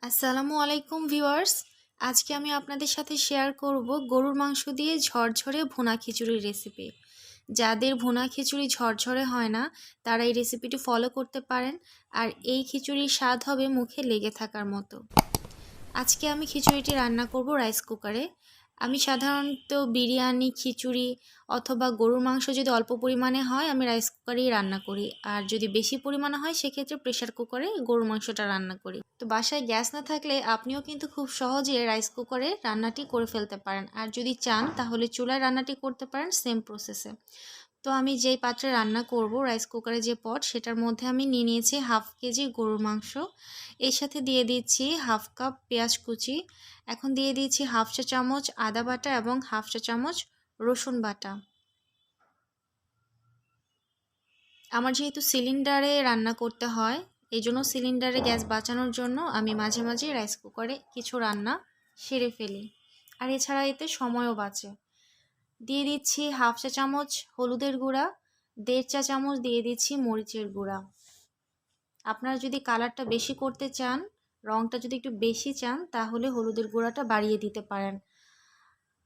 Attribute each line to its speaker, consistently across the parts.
Speaker 1: আসসালামু আলাইকুম ভিউয়ার্স। আজকে আমি আপনাদের সাথে শেয়ার করব গরুর মাংস দিয়ে ঝরঝরে ভুনা খিচুড়ির রেসিপি। যাদের ভুনা খিচুড়ি ঝরঝরে হয় না তারা এই রেসিপিটি ফলো করতে পারেন, আর এই খিচুড়ির স্বাদ হবে মুখে লেগে থাকার মতো। আজকে আমি খিচুড়িটি রান্না করব রাইস কুকারে। আমি সাধারণত বিরিয়ানি, খিচুড়ি অথবা গরুর মাংস যদি অল্প পরিমাণে হয় আমি রাইস কুকারেই রান্না করি, আর যদি বেশি পরিমাণে হয় সেক্ষেত্রে প্রেশার কুকারে গরুর মাংসটা রান্না করি। তো বাসায় গ্যাস না থাকলে আপনিও কিন্তু খুব সহজে রাইস কুকারে রান্নাটি করে ফেলতে পারেন, আর যদি চান তাহলে চুলায় রান্নাটি করতে পারেন সেম প্রসেসে। তো আমি যেই পাত্রে রান্না করব, রাইস কুকারে যে পট, সেটার মধ্যে আমি নিয়ে নিয়েছি হাফ কেজি গরুর মাংস। এর সাথে দিয়ে দিচ্ছি হাফ কাপ পেঁয়াজ কুচি। এখন দিয়ে দিচ্ছি হাফ চা চামচ আদা বাটা এবং হাফ চা চামচ রসুন বাটা। আমার যেহেতু সিলিন্ডারে রান্না করতে হয়, এই জন্য সিলিন্ডারে গ্যাস বাঁচানোর জন্য আমি মাঝে মাঝে রাইস কুকারে কিছু রান্না সেরে ফেলি, আর এছাড়া এতে সময়ও বাঁচে। দিয়ে দিচ্ছি হাফ চা চামচ হলুদের গুঁড়া, 1.5 চা চামচ দিয়ে দিচ্ছি মরিচের গুঁড়া। আপনারা যদি কালারটা বেশি করতে চান, রঙটা যদি একটু বেশি চান, তাহলে হলুদের গুঁড়াটা বাড়িয়ে দিতে পারেন।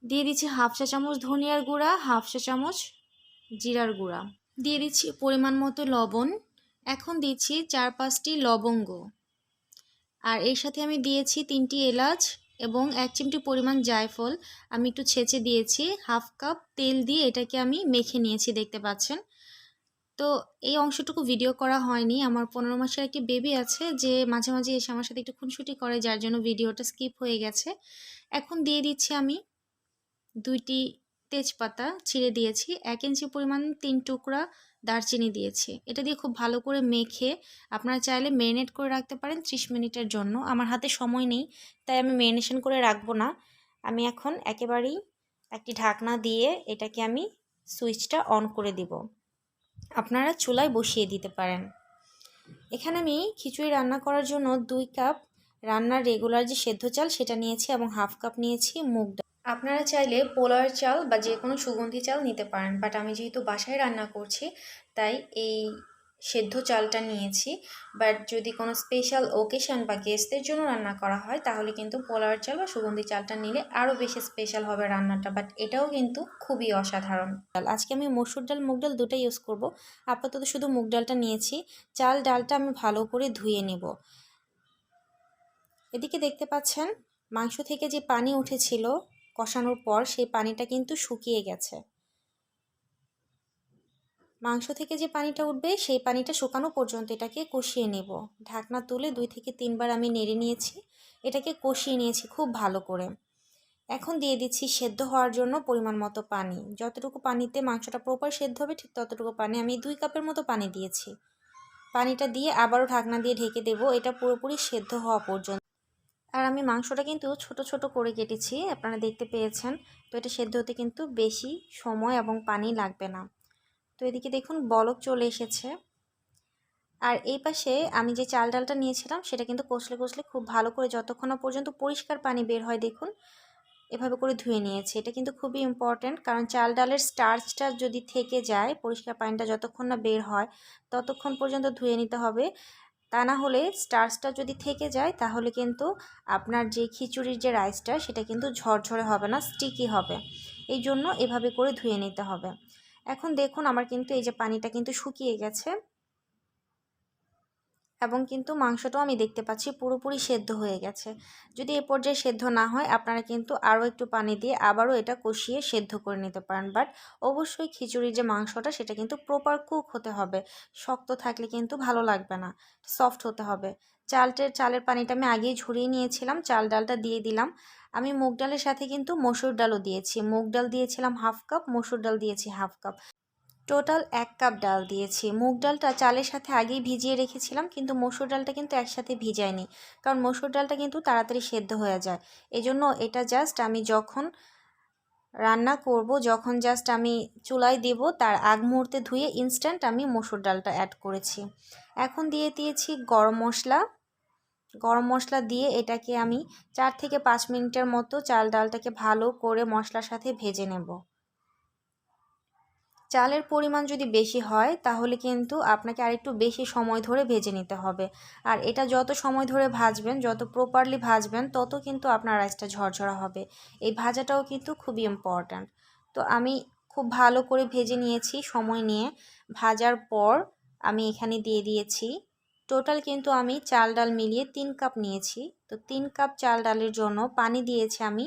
Speaker 1: দিয়ে দিচ্ছি হাফ চা চামচ ধনিয়ার গুঁড়া, হাফ চা চামচ জিরার গুঁড়া। দিয়ে দিচ্ছি পরিমাণ মতো লবণ। এখন দিচ্ছি 4-5টি লবঙ্গ, আর এর সাথে আমি দিয়েছি 3টি এলাচ এবং 1 চিমটি পরিমাণ জায়ফল। আমি একটু ছেঁচে দিয়েছি। হাফ কাপ তেল দিয়ে এটাকে আমি মেখে নিয়েছি, দেখতে পাচ্ছেন। তো এই অংশটুকু ভিডিও করা হয়নি, আমার 15 মাসের একটি বেবি আছে যে মাঝে মাঝে এসে আমার সাথে একটু খুনসুটি করে, যার জন্য ভিডিওটা স্কিপ হয়ে গেছে। এখন দিয়ে দিচ্ছি আমি 2টি তেজপাতা ছিঁড়ে দিয়েছি, 1 ইঞ্চি পরিমাণ 3 টুকরা দারচিনি দিয়েছি। এটা দিয়ে খুব ভালো করে মেখে আপনারা চাইলে ম্যারিনেট করে রাখতে পারেন 30 মিনিটের জন্য। আমার হাতে সময় নেই তাই আমি ম্যারিনেশন করে রাখবো না। আমি এখন একেবারেই একটি ঢাকনা দিয়ে এটাকে আমি সুইচটা অন করে দিব। আপনারা চুলায় বসিয়ে দিতে পারেন। এখানে আমি খিচুড়ি রান্না করার জন্য 2 কাপ রান্নার রেগুলার যে সেদ্ধ চাল সেটা নিয়েছি এবং হাফ কাপ নিয়েছি মুগ ডাল। আপনারা চাইলে পোলার চাল বা যে কোনো সুগন্ধি চাল নিতে পারেন, বাট আমি যেহেতু বাসায় রান্না করছি তাই এই সেদ্ধ চালটা নিয়েছি। বাট যদি কোনো স্পেশাল ওকেশন বা গেস্টদের জন্য রান্না করা হয় তাহলে কিন্তু পোলার চাল বা সুগন্ধি চালটা নিলে আরও বেশি স্পেশাল হবে রান্নাটা, বাট এটাও কিন্তু খুবই অসাধারণ। আজকে আমি মসুর ডাল মুগ ডাল দুটাই ইউজ করব। আপাতত শুধু মুগ ডালটা নিয়েছি। চাল ডালটা আমি ভালো করে ধুয়ে নেব। এদিকে দেখতে পাচ্ছেন মাংস থেকে যে পানি উঠেছিল কষানোর পর, সেই পানিটা কিন্তু শুকিয়ে গেছে। মাংস থেকে যে পানিটা উঠবে সেই পানিটা শুকানো পর্যন্ত এটাকে কষিয়ে নেব। ঢাকনা তুলে 2 থেকে 3 বার আমি নেড়ে নিয়েছি, এটাকে কষিয়ে নিয়েছি খুব ভালো করে। এখন দিয়ে দিচ্ছি সেদ্ধ হওয়ার জন্য পরিমাণ মতো পানি। যতটুকু পানিতে মাংসটা প্রপার সেদ্ধ হবে ঠিক ততটুকু পানি, আমি 2 কাপের মতো পানি দিয়েছি। পানিটা দিয়ে আবারও ঢাকনা দিয়ে ঢেকে দেব এটা পুরোপুরি সেদ্ধ হওয়া পর্যন্ত। আর আমি মাংসটা কিন্তু ছোট ছোট করে কেটেছি, আপনারা দেখতে পেয়েছেন। তো এটা সেদ্ধ হতে কিন্তু বেশি সময় এবং পানি লাগবে না। তো এদিকে দেখুন বলক চলে এসেছে। আর এই পাশে আমি যে চাল ডালটা নিয়েছিলাম সেটা কিন্তু কষলে কষলে খুব ভালো করে যতক্ষণ না পর্যন্ত পরিষ্কার পানি বের হয়, দেখুন এভাবে করে ধুয়ে নিয়েছি। এটা কিন্তু খুবই ইম্পর্ট্যান্ট, কারণ চাল ডালের স্টার্চটা যদি থেকে যায়, পরিষ্কার পানিটা যতক্ষণ না বের হয় ততক্ষণ পর্যন্ত ধুয়ে নিতে হবে। তা না হলে স্টার্চটা যদি থেকে যায় তাহলে কিন্তু আপনার যে খিচুড়ির যে রাইসটা সেটা কিন্তু ঝরঝরে হবে না, স্টিকি হবে। এই জন্য এভাবে করে ধুয়ে নিতে হবে। এখন দেখুন আমার কিন্তু এই যে পানিটা কিন্তু শুকিয়ে গেছে এবং কিন্তু মাংসটাও আমি দেখতে পাচ্ছি পুরোপুরি সেদ্ধ হয়ে গেছে। যদি এ পর্যায়ে সেদ্ধ না হয় আপনারা কিন্তু আরও একটু পানি দিয়ে আবারও এটা কষিয়ে সেদ্ধ করে নিতে পারেন। বাট অবশ্যই খিচুড়ির যে মাংসটা সেটা কিন্তু প্রপার কুক হতে হবে, শক্ত থাকলে কিন্তু ভালো লাগবে না, সফট হতে হবে। চালের পানিটা আমি আগেই ঝরিয়ে নিয়েছিলাম, চাল ডালটা দিয়ে দিলাম। আমি মুগ ডালের সাথে কিন্তু মসুর ডালও দিয়েছি। মুগ ডাল দিয়েছিলাম হাফ কাপ, মসুর ডাল দিয়েছি হাফ কাপ, টোটাল 1 কাপ ডাল দিয়েছি। মুগ ডালটা চালের সাথে আগেই ভিজিয়ে রেখেছিলাম, কিন্তু মসুর ডালটা কিন্তু একসাথে ভিজাইনি, কারণ মসুর ডালটা কিন্তু তাড়াতাড়ি সেদ্ধ হয়ে যায়। এজন্য এটা জাস্ট আমি যখন রান্না করব, যখন জাস্ট আমি চুলায় দেব তার আগ মুহূর্তে ধুয়ে ইনস্ট্যান্ট আমি মসুর ডালটা অ্যাড করেছি। এখন দিয়ে দিয়েছি গরম মশলা। গরম মশলা দিয়ে এটাকে আমি 4 থেকে 5 মিনিটের মতো চাল ডালটাকে ভালো করে মশলার সাথে ভেজে নেব। চালের পরিমাণ যদি বেশি হয় তাহলে কিন্তু আপনাকে আরেকটু বেশি সময় ধরে ভেজে নিতে হবে। আর এটা যত সময় ধরে ভাজবেন, যত প্রপারলি ভাজবেন, তত কিন্তু আপনার রাইসটা ঝরঝরা হবে। এই ভাজাটাও কিন্তু খুবই ইম্পর্ট্যান্ট। তো আমি খুব ভালো করে ভেজে নিয়েছি সময় নিয়ে। ভাজার পর আমি এখানে দিয়ে দিয়েছি, টোটাল কিন্তু আমি চাল ডাল মিলিয়ে 3 কাপ নিয়েছি। তো 3 কাপ চাল ডালের জন্য পানি দিয়েছি আমি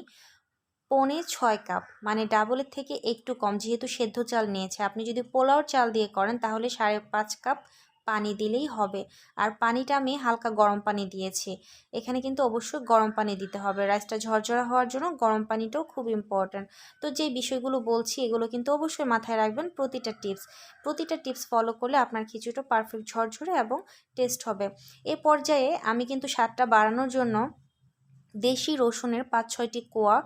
Speaker 1: 6.25 কাপ, মানে ডাবলের থেকে একটু কম, যেহেতু সেদ্ধ চাল নিয়েছে। আপনি যদি পোলাওর চাল দিয়ে করেন তাহলে 5.5 কাপ পানি দিলেই হবে। আর পানিটা আমি হালকা গরম পানি দিয়েছি। এখানে কিন্তু অবশ্যই গরম পানি দিতে হবে, রাইসটা ঝরঝরা হওয়ার জন্য গরম পানিটাও খুব ইম্পর্ট্যান্ট। তো যে বিষয়গুলো বলছি এগুলো কিন্তু অবশ্যই মাথায় রাখবেন, প্রতিটা টিপস ফলো করলে আপনার খিচুড়িটা পারফেক্ট ঝরঝরে এবং টেস্ট হবে। এ পর্যায়ে আমি কিন্তু স্বাদটা বাড়ানোর জন্য দেশি রসুনের 5-6টি কোয়া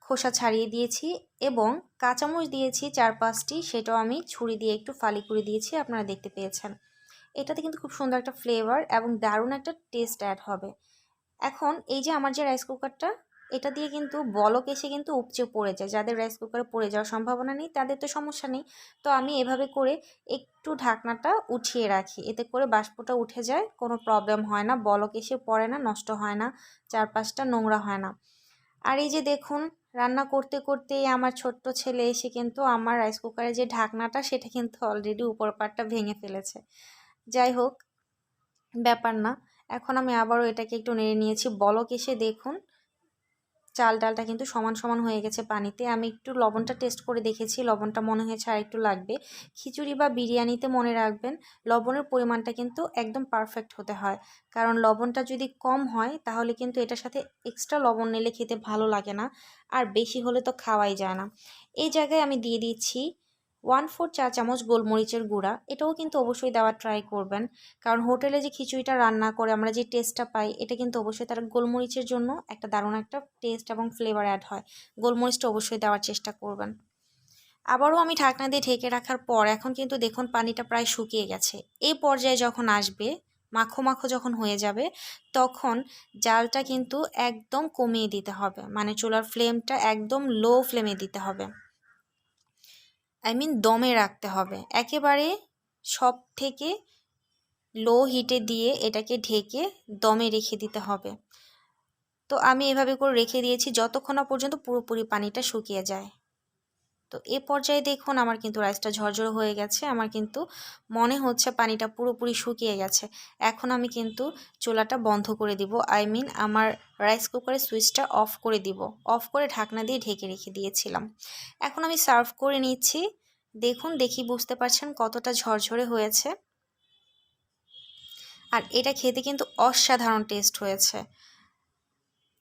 Speaker 1: খোসা ছাড়িয়ে দিয়েছি এবং কাঁচামরিচ দিয়েছি 4-5টি, সেটাও আমি ছুরি দিয়ে একটু ফালি করে দিয়েছি, আপনারা দেখতে পেয়েছেন। এটাতে কিন্তু খুব সুন্দর একটা ফ্লেভার এবং দারুণ একটা টেস্ট অ্যাড হবে। এখন এই যে আমার যে রাইস কুকারটা, এটা দিয়ে কিন্তু বলক এসে কিন্তু উপচে পড়ে যায়। যাদের রাইস কুকারে পড়ে যাওয়ার সম্ভাবনা নেই তাদের তো সমস্যা নেই। তো আমি এভাবে করে একটু ঢাকনাটা উঠিয়ে রাখি, এতে করে বাষ্পটা উঠে যায়, কোনো প্রবলেম হয় না, বলক এসে পড়ে না, নষ্ট হয় না, চারপাশটা নোংরা হয় না। আর এই যে দেখুন, রান্না করতে করতেই আমার ছোট্ট ছেলে এসে কিন্তু আমার রাইস কুকারের যে ঢাকনাটা সেটা কিন্তু অলরেডি উপর পাটটা ভেঙে ফেলেছে। যাই হোক, ব্যাপার না। এখন আমি আবারও এটাকে একটু নেড়ে নিয়েছি। বলক এসে দেখুন চাল ডালটা কিন্তু সমান সমান হয়ে গেছে পানিতে। আমি একটু লবণটা টেস্ট করে দেখেছি, লবণটা মনে হয়েছে আর একটু লাগবে। খিচুড়ি বা বিরিয়ানিতে মনে রাখবেন লবণের পরিমাণটা কিন্তু একদম পারফেক্ট হতে হয়, কারণ লবণটা যদি কম হয় তাহলে কিন্তু এটার সাথে এক্সট্রা লবণ নিলে খেতে ভালো লাগে না, আর বেশি হলে তো খাওয়াই যায় না। এই জায়গায় আমি দিয়ে দিচ্ছি 1/4 চা চামচ গোলমরিচের গুঁড়া। এটাও কিন্তু অবশ্যই দেওয়ার ট্রাই করবেন, কারণ হোটেলে যে খিচুড়িটা রান্না করে আমরা যে টেস্টটা পাই, এটা কিন্তু অবশ্যই তার গোলমরিচের জন্য একটা দারুণ একটা টেস্ট এবং ফ্লেভার অ্যাড হয়। গোলমরিচটা অবশ্যই দেওয়ার চেষ্টা করবেন। আবারও আমি ঢাকনা দিয়ে ঢেকে রাখার পর এখন কিন্তু দেখুন পানিটা প্রায় শুকিয়ে গেছে। এই পর্যায়ে যখন আসবে, মাখো মাখো যখন হয়ে যাবে, তখন জালটা কিন্তু একদম কমিয়ে দিতে হবে, মানে চুলার ফ্লেমটা একদম লো ফ্লেমে দিতে হবে, দমে রাখতে হবে। একেবারে সব থেকে লো হিটে দিয়ে এটাকে ঢেকে দমে রেখে দিতে হবে। তো আমি এভাবে করে রেখে দিয়েছি যতক্ষণ না পর্যন্ত পুরোপুরি পানিটা শুকিয়ে যায়। তো এ পর্যায়ে দেখুন আমার কিন্তু রাইসটা ঝরঝর হয়ে গেছে, আমার কিন্তু মনে হচ্ছে পানিটা পুরোপুরি শুকিয়ে গেছে। এখন আমি কিন্তু চুলাটা বন্ধ করে দিব, আমার রাইস কুকারের সুইচটা অফ করে দিব। অফ করে ঢাকনা দিয়ে ঢেকে রেখে দিয়েছিলাম। এখন আমি সার্ভ করে নিচ্ছি। দেখুন, দেখি বুঝতে পারছেন কতটা ঝরঝরে হয়েছে, আর এটা খেতে কিন্তু অসাধারণ টেস্ট হয়েছে।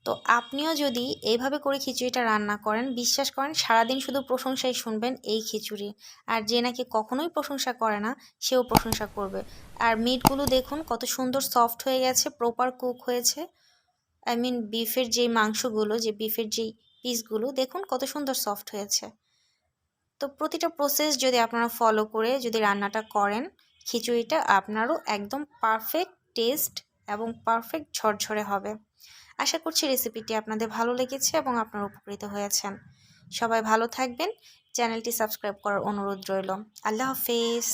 Speaker 1: তো আপনিও যদি এইভাবে করে খিচুড়িটা রান্না করেন, বিশ্বাস করেন সারাদিন শুধু প্রশংসাই শুনবেন এই খিচুড়ি। আর যে নাকি কখনোই প্রশংসা করে না সেও প্রশংসা করবে। আর মিটগুলো দেখুন কত সুন্দর সফট হয়ে গেছে, প্রপার কুক হয়েছে। বিফের যেই মাংসগুলো, যে বিফের যেই পিসগুলো দেখুন কত সুন্দর সফট হয়েছে। তো প্রতিটা প্রসেস যদি আপনারা ফলো করে যদি রান্নাটা করেন, খিচুড়িটা আপনারও একদম পারফেক্ট টেস্ট এবং পারফেক্ট ঝরঝরে হবে। আশা করছি রেসিপিটি আপনাদের ভালো লেগেছে এবং আপনারা উপকৃত হয়েছেন। সবাই ভালো থাকবেন, চ্যানেলটি সাবস্ক্রাইব করার অনুরোধ রইল। আল্লাহ হাফেজ।